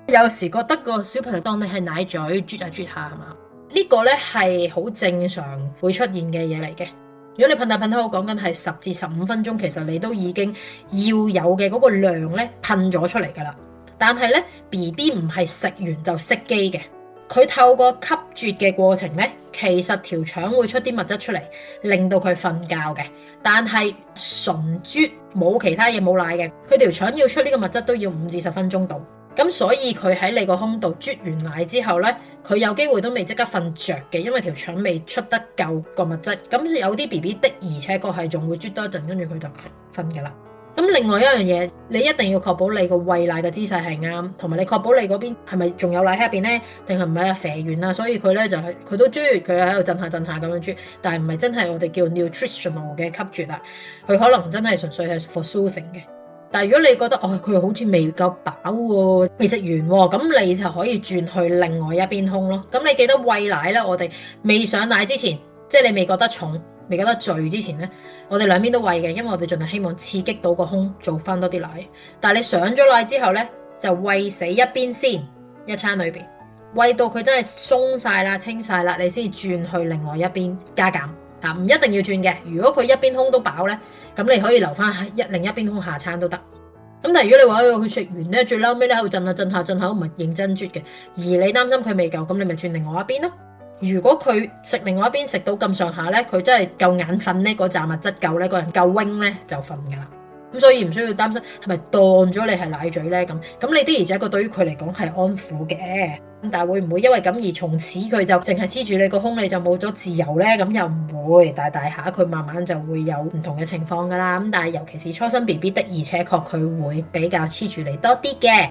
有時覺得個小朋友當你係奶嘴啜下啜下係嘛？呢個呢係好正常會出現嘅嘢嚟嘅。如果你噴下噴下，我講緊係10至15分鐘，其實你都已經要有嘅嗰個量呢噴咗出嚟㗎啦。但係呢 BB 唔係食完就熄機嘅，佢透過吸啜嘅過程呢，其實條腸會出啲物質出嚟，令到佢瞓覺嘅。但係純啜冇其他嘢冇奶嘅，佢條腸要出呢個物質都要5至10分鐘度。咁所以佢喺你個胸度啜完奶之後呢，佢有機會都未即刻瞓着嘅，因為條腸未出得夠個物質。咁有啲 BB 的而且確係仲會啜多一陣，跟住佢就瞓㗎啦。咁另外一樣嘢，你一定要確保你個餵奶嘅姿勢係啱，同埋你確保你嗰邊係咪仲有奶喺入邊呢？定係唔係啊肥完啦？所以佢呢就係佢都啜，佢喺度震下震下咁樣啜，但係唔係真係我哋叫 nutritional 嘅吸啜啦，佢可能真係純粹係 for soothing 嘅。但係如果你覺得佢好似未夠飽喎，未食完喎，咁你就可以轉去另外一邊胸咯。咁你記得餵奶咧，我哋未上奶之前，即係你未覺得重、未覺得醉之前咧，我哋兩邊都餵嘅，因為我哋盡量希望刺激到個胸做翻多啲奶。但係你上咗奶之後咧，就餵死一邊先，一餐裏邊餵到佢真係鬆晒啦、清晒啦，你先轉去另外一邊加減。唔一定要轉嘅，如果佢一邊胸都飽呢，咁你可以留翻另一邊胸下餐都得。咁但係如果你話佢食完呢，最嬲尾咧喺度震下震下震下，都唔係認真啜嘅，而你擔心佢未夠，咁你咪轉另外一邊咯。如果佢食另外一邊食到咁上下呢，佢真係夠眼瞓呢，嗰紮物質夠呢，個人夠 wing 呢，就瞓噶啦。咁所以唔需要擔心係咪當咗你係奶嘴呢？咁你的而且確對於佢嚟講係安撫嘅。但係會唔會因為咁而從此佢就淨係黐住你個胸，你就冇咗自由呢？咁又唔會，大下佢慢慢就會有唔同嘅情況噶啦。咁但係尤其是初生 BB 的而且確佢會比較黐住你多啲嘅。